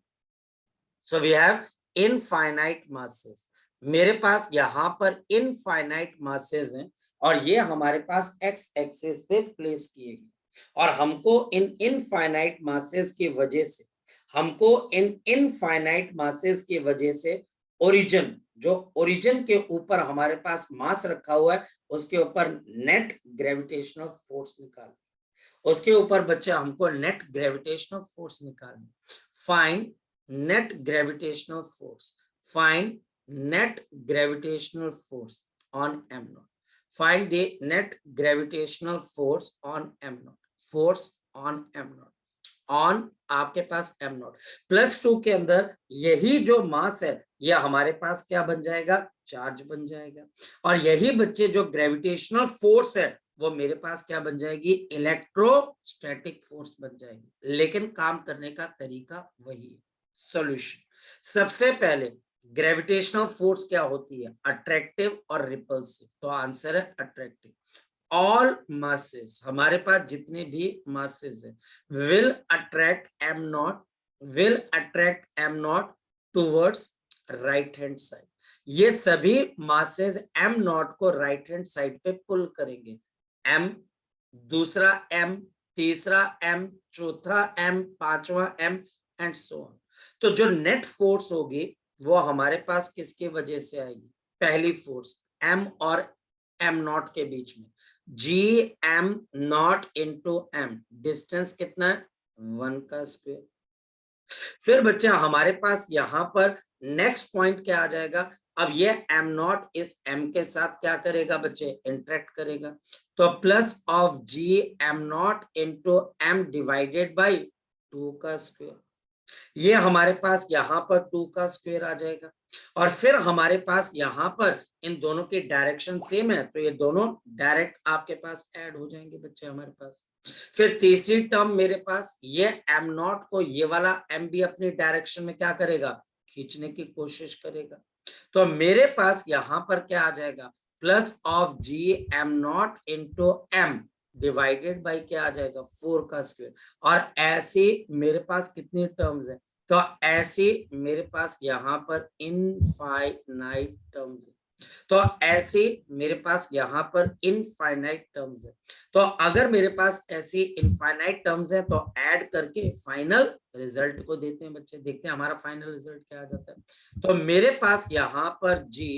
So we have infinite masses, मेरे पास यहाँ पर इनफाइनाइट मासेस हैं, और ये हमारे पास एक्स एक्सिस पे प्लेस किए गए, और हमको इन इनफाइनाइट मासेस की वजह से, हमको इन इनफाइनाइट मासेस की वजह से ओरिजिन, जो ओरिजिन के ऊपर हमारे पास मास रखा हुआ है उसके ऊपर नेट ग्रेविटेशनल फोर्स निकाल, उसके ऊपर बच्चे हमको नेट ग्रेविटेशनल फोर्स निकालनी। Find net gravitational force, find net gravitational force on m0, find the net gravitational force on m0, force on m0, on आपके पास m0 +2 के अंदर यही जो मास है ये हमारे पास क्या बन जाएगा, चार्ज बन जाएगा, और यही बच्चे जो ग्रेविटेशनल फोर्स है वो मेरे पास क्या बन जाएगी, इलेक्ट्रोस्टैटिक फोर्स बन जाएगी, लेकिन काम करने का तरीका वही है। सॉल्यूशन, सबसे पहले ग्रेविटेशनल फोर्स क्या होती है? अट्रैक्टिव और रिपल्सिव। तो आंसर है अट्रैक्टिव। ऑल masses, हमारे पास जितने भी masses है, will attract m naught towards right hand side। ये सभी masses m naught को right hand side पे पुल करेंगे। m, दूसरा m, तीसरा m, चौथा m, पांचवा m एंड सो ऑन। तो जो नेट फोर्स होगी वो हमारे पास किसकी वजह से आएगी? पहली फोर्स m और m नॉट के बीच में, g m naught into m, distance कितना है? 1 का स्क्वायर। फिर बच्चा हमारे पास यहां पर नेक्स्ट पॉइंट क्या आ जाएगा? अब ये m नॉट इस m के साथ क्या करेगा बच्चे? इंटरेक्ट करेगा। तो plus of g m naught into m divided by 2 का स्क्वायर। ये हमारे पास यहाँ पर 2 का स्क्वायर आ जाएगा। और फिर हमारे पास यहाँ पर इन दोनों की डायरेक्शन सेम है, तो ये दोनों डायरेक्ट आपके पास ऐड हो जाएंगे बच्चे हमारे पास। फिर तीसरी टर्म मेरे पास, ये m नॉट को ये वाला m भी अपनी डायरेक्शन में क्या करेगा? खींचने की कोशिश करेगा। तो मेरे पास यहाँ पर क्या आ जाएगा? Plus of g m naught into m divided by क्या आ जाएगा? 4 का स्क्वायर। और ऐसे मेरे पास कितनी टर्म्स है? तो ऐसे मेरे पास यहाँ पर इनफाइनाइट टर्म्स है। तो ऐसे मेरे पास यहाँ पर इनफाइनाइट टर्म्स है। तो अगर मेरे पास ऐसी इनफाइनाइट टर्म्स है तो ऐड करके फाइनल रिजल्ट को देते हैं बच्चे। देखते हैं हमारा फाइनल रिजल्ट क्या आ जाता है। तो मेरे पास यहाँ पर g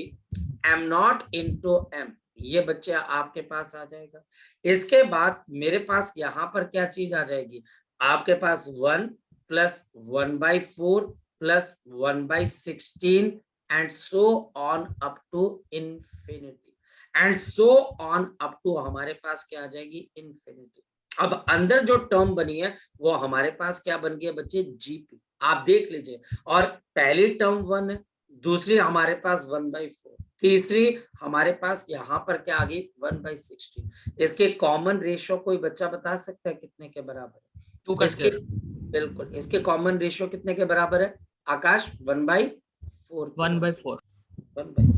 m naught into m, ये बच्चे आपके पास आ जाएगा। इसके बाद मेरे पास यहाँ पर क्या चीज आ जाएगी? आपके पास 1 plus 1/4 plus 1/16 and so on up to infinity, and so on up to हमारे पास क्या आ जाएगी? इंफिनिटी। अब अंदर जो टर्म बनी है वो हमारे पास क्या बन गया बच्चे? जीपी। आप देख लीजिए, और पहली टर्म 1 है, दूसरी हमारे पास 1/4, तीसरी हमारे पास यहाँ पर क्या आ गई? 1/16। इसके कॉमन रेशियो कोई बच्चा बता सकता है कितने के बराबर है? 2 का इसके स्क्वायर। बिल्कुल, इसके कॉमन रेशियो कितने के बराबर है आकाश? 1/4। 1/4। 1/4।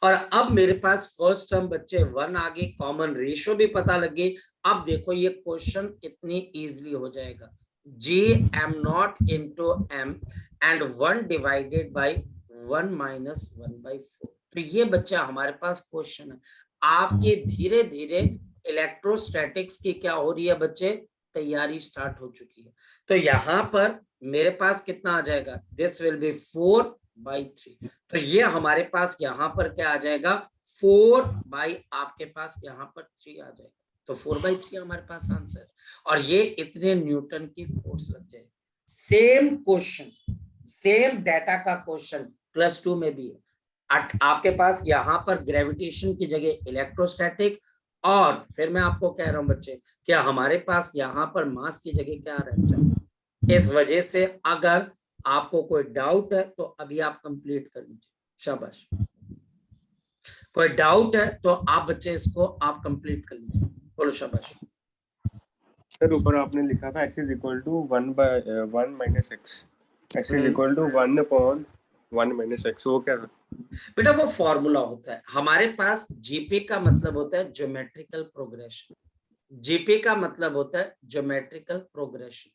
और अब मेरे पास फर्स्ट टर्म बच्चे 1 आ गई, कॉमन रेशियो भी पता लग गई। अब देखो ये क्वेश्चन कितनी इजीली हो जाएगा। G m naught into m and 1 divided by 1 minus 1/4। तो ये बच्चा हमारे पास क्वेश्चन है। आपके धीरे धीरे इलेक्ट्रोस्टैटिक्स की क्या हो रही है बच्चे? तैयारी स्टार्ट हो चुकी है। तो यहाँ पर मेरे पास कितना आ जाएगा? This will be 4/3। तो ये हमारे पास यहाँ पर क्या आ जाएगा? 4 आपके पास यहाँ पर 3 आ जाएगा। तो 4/3 हमारे पास आंसर है। और ये इतने न्यूटन की फोर्स लग जाएगी। सेम क्वेश्चन, सेम डाटा का क्वेश्चन +2 में भी है। आपके पास यहाँ पर ग्रेविटेशन की जगह इलेक्ट्रोस्टैटिक, और फिर मैं आपको कह रहा हूँ बच्चे, क्या हमारे पास यहाँ पर मास की जगह क्या रह जाए। इस वजह से अगर आपको कोई डाउट है तो अभी आप कंप्लीट कर लीजिए। शाबाश। कोई डाउट है तो आप बच्चे इसको आप कंप्लीट कर लीजिए। बोलो शाबाश। सर ऊपर आपने लिखा था s is equal to 1/1 minus x, s is equal to 1/1 minus x, वो क्या था? बेटा वो फॉर्मूला होता है। हमारे पास जीपी का मतलब होता है ज्योमेट्रिकल प्रोग्रेशन। जीपी का मतलब होता है ज्योमेट्रिकल प्रोग्रेशन।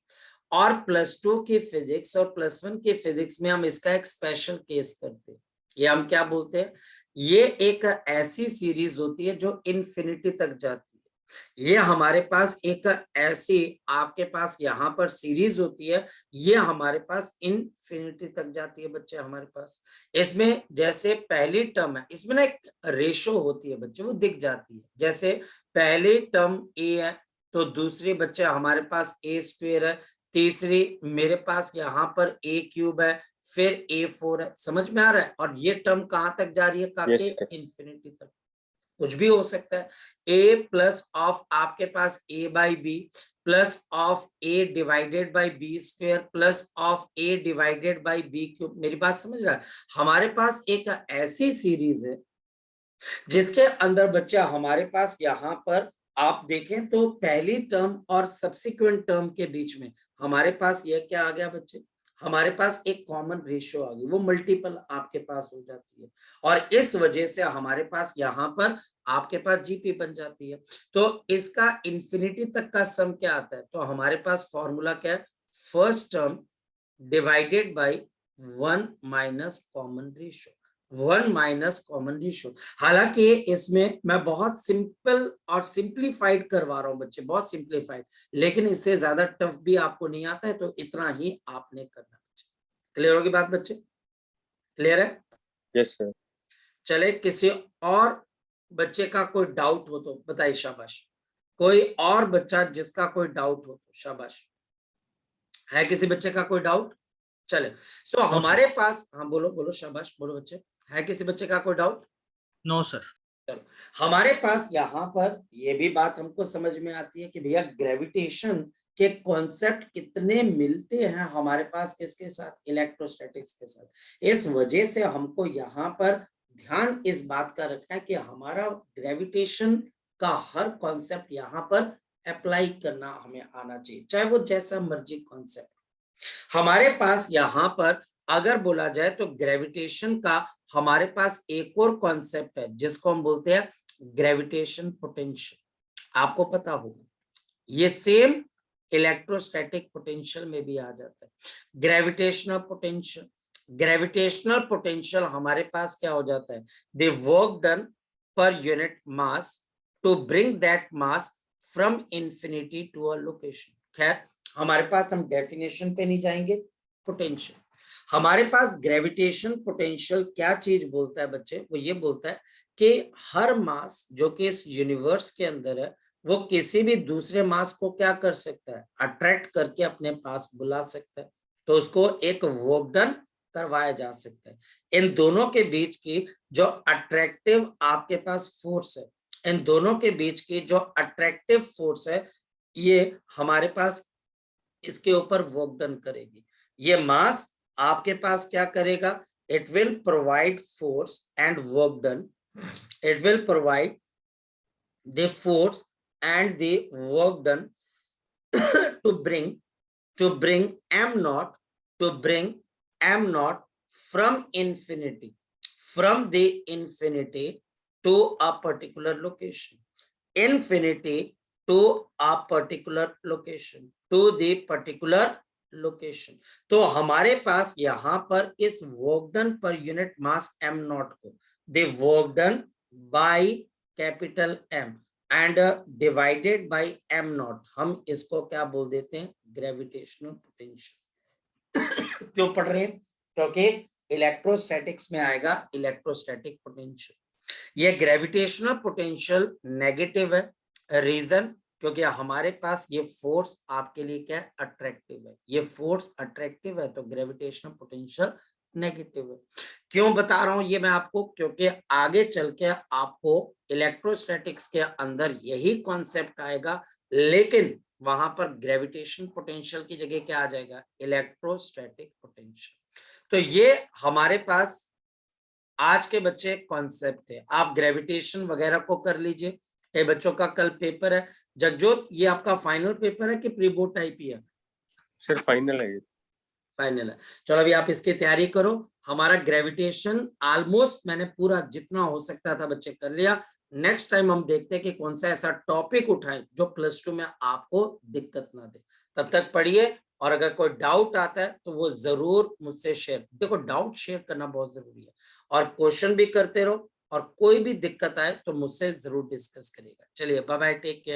और +2 की फिजिक्स और +1 की फिजिक्स में हम इसका एक स्पेशल केस करते हैं। ये हम क्या बोलते हैं? ये एक ऐसी सीरीज होती है जो इन्फिनिटी तक जाती है। ये हमारे पास एक ऐसी आपके पास यहाँ पर सीरीज होती है, ये हमारे पास इन्फिनिटी तक जाती है बच्चे हमारे पास। इसमें जैसे पहली टर्म है, इसमें ना एक रेशो होती है बच्चे, वो दिख जाती है। जैसे पहली टर्म a है तो दूसरी बच्चे हमारे पास a² है, तीसरी मेरे पास यहाँ पर a³ है, फिर a4 है। समझ में आ रहा है? और ये टर्म कहाँ तक जा रही है काके? इन्फिनिटी तक। कुछ भी हो सकता है। a प्लस ऑफ आपके पास a/b plus of a divided by b² plus of a divided by b³। मेरी बात समझ रहा है? हमारे पास एक ऐसी सीरीज है जिसके अंदर बच्चा हमारे पास यहाँ पर आप देखें तो पहली टर्म और सब्सिक्वेंट टर्म के बीच में हमारे पास ये क्या आ गया बच्चे? हमारे पास एक कॉमन रेशियो आ गई, वो मल्टीपल आपके पास हो जाती है और इस वजह से हमारे पास यहाँ पर आपके पास जीपी बन जाती है। तो इसका इंफिनिटी तक का सम क्या आता है, तो हमारे पास फॉर्मूला क्या है, first term divided by 1 minus common ratio, 1 minus common ratio. हालांकि इसमें मैं बहुत सिंपल और सिंप्लीफाइड करवा रहा हूं बच्चे, बहुत सिंप्लीफाइड, लेकिन इससे ज्यादा टफ भी आपको नहीं आता है, तो इतना ही आपने करना बच्चे। क्लियर होगी बात बच्चे, क्लियर है? Yes sir. चले, किसी और बच्चे का कोई डाउट हो तो बताइए, शाबाश। कोई और बच्चा जिसका कोई डाउट हो तो शाबाश। है किसी बच्चे का कोई डाउट? चले, सो हमारे पास, हाँ बोलो बोलो, शाबाश बोलो बच्चे, है किसी बच्चे का कोई डाउट? No sir. चलो, हमारे पास यहाँ पर ये भी बात हमको समझ में आती है कि भैया ग्रेविटेशन के कॉन्सेप्ट कितने मिलते हैं हमारे पास किसके साथ, इलेक्ट्रोस्टैटिक्स के साथ। इस वजह से हमको यहाँ पर ध्यान इस बात का रखना है कि हमारा ग्रेविटेशन का हर कॉन्सेप्ट यहाँ पर अप्लाई करना हमें आना चाहिए, चाहे वो जैसा मर्जी कॉन्सेप्ट। हमारे पास यहाँ पर अगर बोला जाए तो ग्रेविटेशन का हमारे पास एक और कॉन्सेप्ट है जिसको हम बोलते हैं ग्रेविटेशन पोटेंशियल। आपको पता होगा ये सेम इलेक्ट्रोस्टैटिक पोटेंशियल में भी आ जाता है। ग्रेविटेशनल पोटेंशियल, ग्रेविटेशनल पोटेंशियल हमारे पास क्या हो जाता है, the work done per unit mass to bring that mass from infinity to a location. खैर हमारे पास, हम डेफिनेशन पे नहीं जाएंगे, पोटेंशियल हमारे पास ग्रेविटेशन पोटेंशियल क्या चीज बोलता है बच्चे, वो ये बोलता है कि हर मास जो कि इस यूनिवर्स के अंदर है वो किसी भी दूसरे मास को क्या कर सकता है, अट्रैक्ट करके अपने पास बुला सकता है, तो उसको एक वर्क डन करवाया जा सकता है। इन दोनों के बीच की जो अट्रैक्टिव आपके पास फोर्स है, इन दोनों के बीच की जो अट्रैक्टिव फोर्स है, ये हमारे पास इसके ऊपर वर्क डन करेगी। ये मास आपके पास क्या करेगा, it will provide force and work done, it will provide the force and the work done to bring m naught from infinity to a particular location, infinity to a particular location, to the particular location. तो हमारे पास यहाँ पर इस work done per unit mass m not को the work done by capital M and divided by m not, हम इसको क्या बोल देते हैं, ग्रेविटेशनल पोटेंशियल। क्यों पढ़ रहे हैं, क्योंकि इलेक्ट्रोस्टैटिक्स में आएगा इलेक्ट्रोस्टैटिक पोटेंशियल। ये ग्रेविटेशनल पोटेंशियल नेगेटिव है, रीजन क्योंकि हमारे पास ये फोर्स आपके लिए क्या है, अट्रैक्टिव है। ये फोर्स अट्रैक्टिव है तो ग्रेविटेशनल पोटेंशियल नेगेटिव है। क्यों बता रहा हूं ये मैं आपको, क्योंकि आगे चल के आपको इलेक्ट्रोस्टैटिक्स के अंदर यही कॉन्सेप्ट आएगा, लेकिन वहां पर ग्रेविटेशन पोटेंशियल की जगह क्या आ जाएगा, इलेक्ट्रोस्टैटिक पोटेंशियल। तो ये हमारे पास आज के बच्चे कॉन्सेप्ट थे। आप ग्रेविटेशन वगैरह को कर लीजिए। कई बच्चों का कल पेपर है। जगजोत, ये आपका फाइनल पेपर है कि प्री बोर्ड टाइप ही है? सर फाइनल है, फाइनल है। चलो अभी आप इसकी तैयारी करो। हमारा ग्रेविटेशन ऑलमोस्ट मैंने पूरा जितना हो सकता था बच्चे कर लिया। नेक्स्ट टाइम हम देखते हैं कि कौन सा ऐसा टॉपिक उठाएं जो +2 में आपको दिक्कत ना दे। तब तक पढ़िए, और अगर कोई डाउट आता है तो वो जरूर मुझसे शेयर, देखो डाउट शेयर करना बहुत जरूरी है, और क्वेश्चन भी करते रहो, और कोई भी दिक्कत आए तो मुझसे जरूर डिस्कस करिएगा। चलिए बाय बाय, टेक केयर।